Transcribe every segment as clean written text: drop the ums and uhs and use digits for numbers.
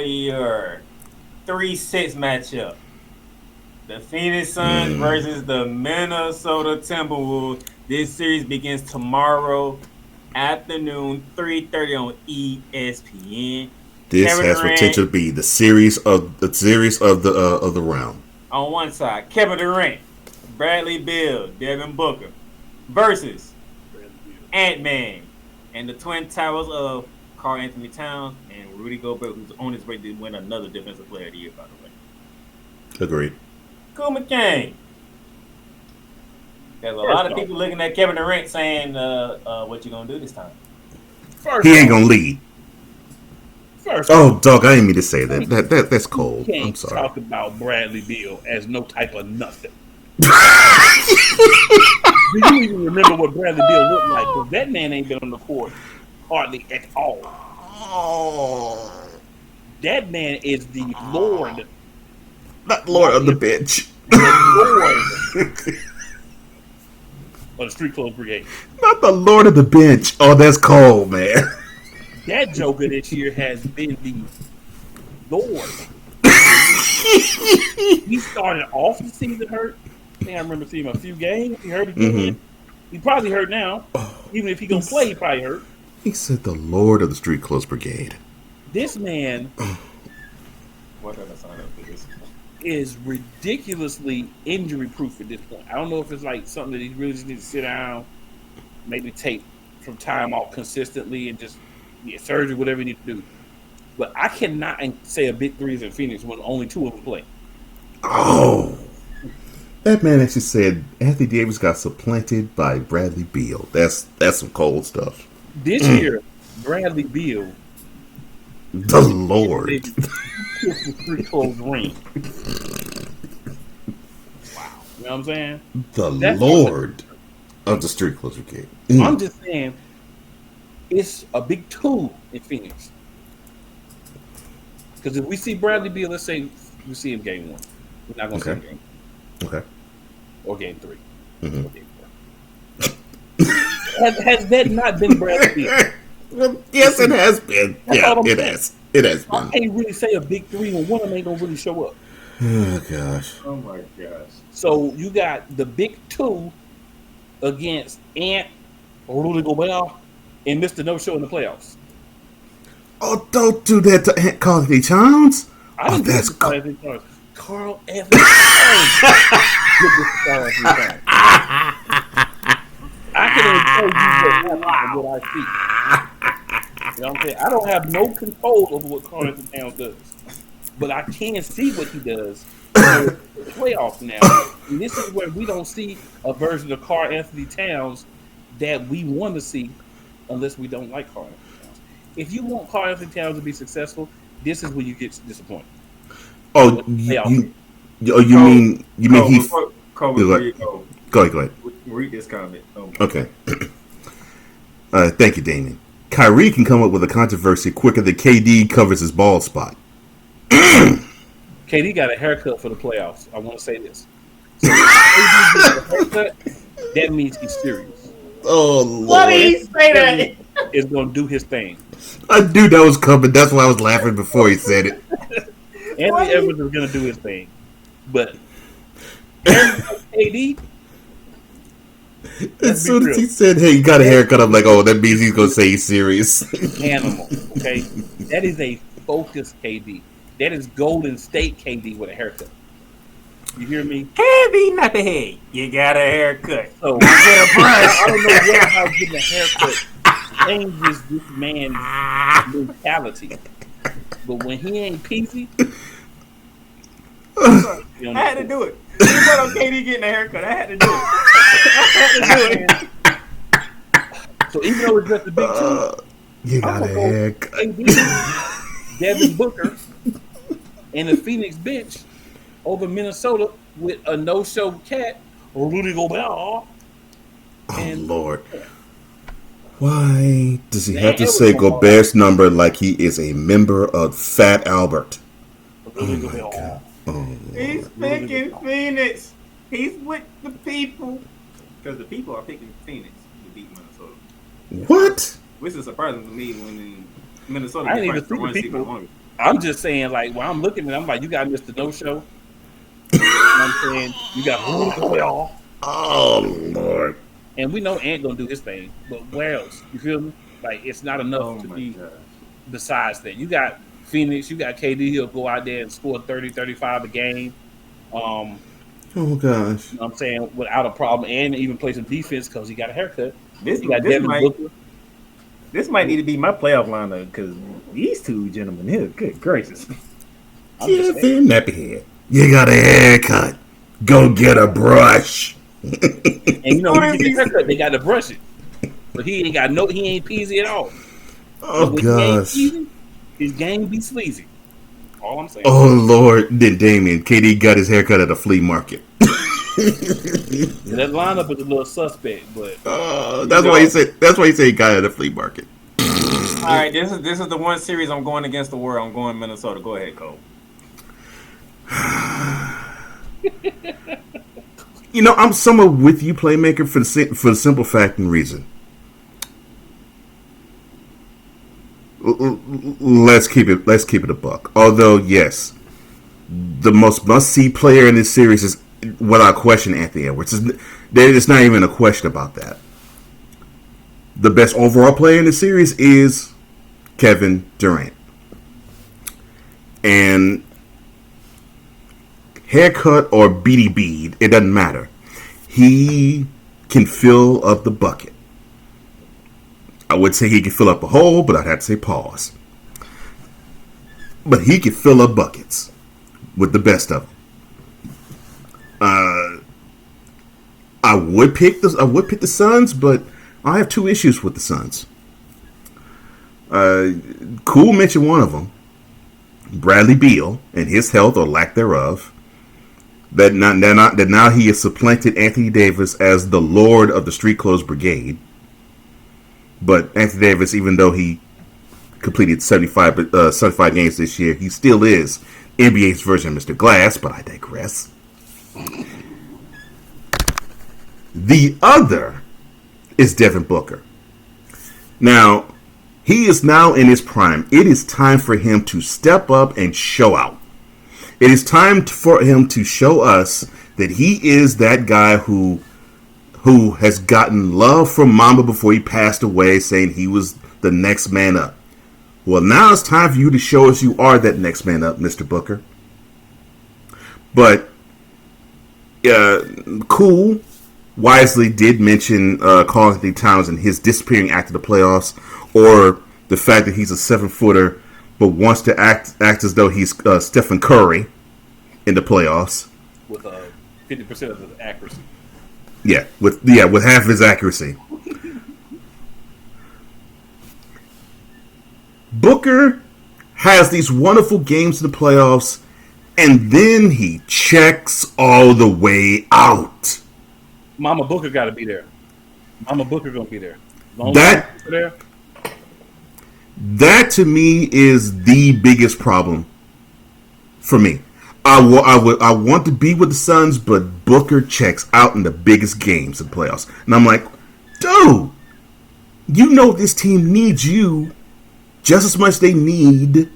your 3-6 matchup. The Phoenix Suns versus the Minnesota Timberwolves. This series begins tomorrow afternoon, 3:30 on ESPN. This Kevin has potential Durant to be the series of the round. on one side, Kevin Durant, Bradley Beal, Devin Booker versus Bradley Beal. Ant-Man and the Twin Towers of Karl Anthony Towns and Rudy Gobert, who's on his way to win another Defensive Player of the Year, by the way. Agreed. Cool McCain. There's a First lot of off, people looking at Kevin Durant saying, what you gonna do this time? first He ain't off, gonna lead. first Oh, off, dog, I didn't mean to say that. That's cold. you I'm can't sorry. talk about Bradley Beal as no type of nothing. Do you even remember what Bradley Beal looked like? Because that man ain't been on the court hardly at all. Oh, That man is the Lord, not Lord of the bench. the Lord of the Street Clothes Brigade. Not the Lord of the bench. Oh, that's cold, man. That Joker this year has been the Lord. He started off the season hurt. I think I remember seeing him a few games. He hurt again. He probably hurt now. Even if he gonna play, he probably hurt. He said the Lord of the Street Clothes Brigade. This man What did I sign up for this? is ridiculously injury proof at this point. I don't know if it's like something that he really just needs to sit down, maybe take some time off consistently and just get surgery, whatever you need to do. But I cannot say a big three is in Phoenix when only two of them play. Oh. That man actually said Anthony Davis got supplanted by Bradley Beal. That's some cold stuff. This year, Bradley Beal The Lord. kissed the Street Clothes ring. Wow. You know what I'm saying? The That's Lord of the Street Clothes Brigade. I'm just saying it's a big two in Phoenix. Because if we see Bradley Beal, let's say we see him game one. We're not going to see him game Okay. or game 3 Mhm. or game 4. has that not been Bradley Beal? Well, yes, it has been. That's Yeah, all I'm it saying. has. It has I been. can't really say a big three when one of them ain't going to really show up. Oh, gosh. Oh my gosh. So you got the big two against Ant, Rudy Gobert, and Mr. No Show in the playoffs. Oh, don't do that to Aunt Carly Towns. I Oh, didn't that's get Carl Anthony Towns. Carl Anthony Towns. Get this Carl Anthony Towns. I can only tell you what happens and what I see. You know what I'm saying? I don't have no control over what Carl Anthony Towns does. But I can see what he does in the playoffs now. And this is where we don't see a version of Carl Anthony Towns that we want to see unless we don't like Carl Anthony Towns. If you want Carl Anthony Towns to be successful, this is where you get disappointed. Oh, you mean Cole, he? before Cole, Go before ahead. you go, Go ahead. read this comment. Okay. Thank you, Damien. Kyrie can come up with a controversy quicker than KD covers his bald spot. KD got a haircut for the playoffs. I want to say this. So if KD gets a haircut, that means he's serious. Oh, Lord. What did he say that? Is going to do his thing. I knew that was coming. That's why I was laughing before he said it. Anthony Edwards is going to do his thing. But KD, As soon as he said, "Hey, you got a haircut," I'm like, "Oh, that means he's gonna say he's serious." animal, okay? That is a focused KD. That is Golden State KD with a haircut. You hear me? Heavy, not the head. You got a haircut. So Get a brush. I don't know what how getting a haircut changes this man's mentality. But when he ain't peasy, I had to do it. You brought up KD getting a haircut. I had to do it. I had to do it. so even though it's just a big two, You got a I'm gonna go haircut. KD, Devin Booker, and the Phoenix bench over Minnesota with a no-show cat, Rudy Gobert. Oh And Lord, why does he Man, have to it was say a lot. Gobert's number like he is a member of Fat Albert? Rudy Oh my Gobert. God. Oh, He's picking Phoenix. He's with the people. Because the people are picking Phoenix to beat Minnesota. what? Which is surprising to me when Minnesota I didn't gets even ranked see the the 1 seed for people. longer. I'm just saying, like, when I'm looking at it, I'm like, you got Mr. No Show. You know what I'm saying? You got Julio. Oh Lord. And we know Ant gonna do his thing, but where else? You feel me? Like, it's not enough Oh to my be gosh. besides that. You got Phoenix, you got KD, he'll go out there and score 30, 35 a game. Oh gosh. You know what I'm saying? Without a problem, and even play some defense because he got a haircut. This You got this Devin might Booker. this might need to be my playoff lineup because these two gentlemen here, good gracious. I'm just saying. Kevin Nappyhead, you got a haircut. Go get a brush. And you know, when you get a haircut, they got to brush it. But he ain't peasy at all. Oh When he ain't gosh. peasy, his game be sleazy. All I'm saying. Oh Lord. Then Damien, KD got his haircut at a flea market. That lineup is a little suspect, but That's why he said. That's why he said he got it at a flea market. All right, this is the one series I'm going against the world. I'm going Minnesota. Go ahead, Cole. You know, I'm somewhat with you, playmaker, for the simple fact and reason. Let's keep it a buck. Although, yes, the most must-see player in this series is, without question, Anthony Edwards. There's not even a question about that. The best overall player in the series is Kevin Durant. And haircut or beady bead, it doesn't matter. He can fill up the bucket. I would say he can fill up a hole, but I'd have to say pause. But he can fill up buckets with the best of them. I would pick the Suns, but I have two issues with the Suns. Cool mentioned one of them, Bradley Beal, and his health or lack thereof. That now he has supplanted Anthony Davis as the Lord of the Street Clothes Brigade. But Anthony Davis, even though he completed 75 games this year, he still is NBA's version of Mr. Glass, but I digress. The other is Devin Booker. Now, he is now in his prime. It is time for him to step up and show out. It is time for him to show us that he is that guy who has gotten love from Mamba before he passed away, saying he was the next man up. Well, now it's time for you to show us you are that next man up, Mr. Booker. But Cool wisely did mention Karl-Anthony Towns and his disappearing act of the playoffs, or the fact that he's a 7-footer but wants to act as though he's Stephen Curry in the playoffs with 50% of the accuracy. Yeah, with half his accuracy. Booker has these wonderful games in the playoffs, and then he checks all the way out. Mama Booker got to be there. Mama Booker gonna be there. That to me is the biggest problem for me. I want to be with the Suns, but Booker checks out in the biggest games of the playoffs. And I'm like, dude, you know this team needs you just as much as they need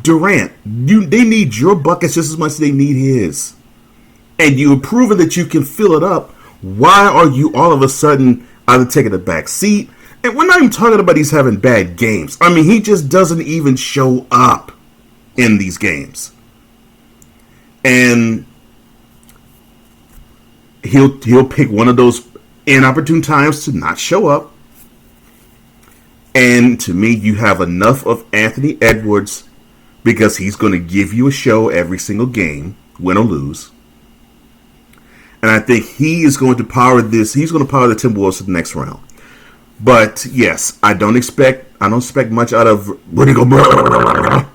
Durant. They need your buckets just as much as they need his. And you've proven that you can fill it up. Why are you all of a sudden either taking a back seat? And we're not even talking about he's having bad games. I mean, he just doesn't even show up in these games. And he'll pick one of those inopportune times to not show up. And to me, you have enough of Anthony Edwards because he's going to give you a show every single game, win or lose. And I think he is going to power this. He's going to power the Timberwolves to the next round. But yes, I don't expect much out of Rudy Gobert.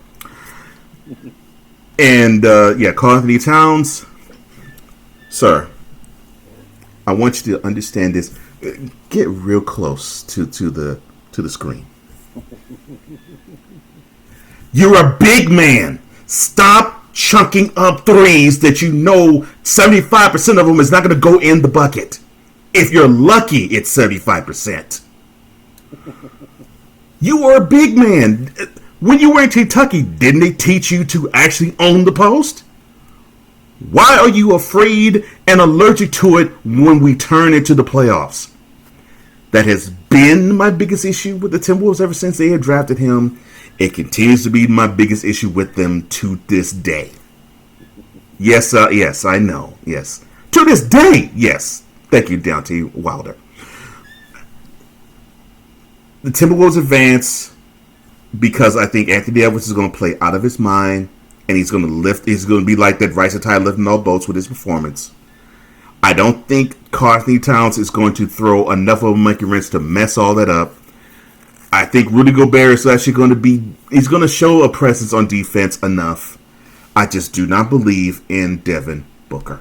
And Karl-Anthony Towns, sir, I want you to understand this. Get real close to the screen. You're a big man. Stop chunking up threes that you know 75% of them is not going to go in the bucket. If you're lucky, it's 75%. You are a big man. When you were in Kentucky, didn't they teach you to actually own the post? Why are you afraid and allergic to it when we turn into the playoffs? That has been my biggest issue with the Timberwolves ever since they had drafted him. It continues to be my biggest issue with them to this day. Yes, I know. Yes. To this day, yes. Thank you, Deontay Wilder. The Timberwolves advance because I think Anthony Edwards is going to play out of his mind, and he's going to lift. He's going to be like that Rice Tide lifting all boats with his performance. I don't think Karl-Anthony Towns is going to throw enough of a monkey wrench to mess all that up. I think Rudy Gobert is actually going to be. He's going to show a presence on defense enough. I just do not believe in Devin Booker.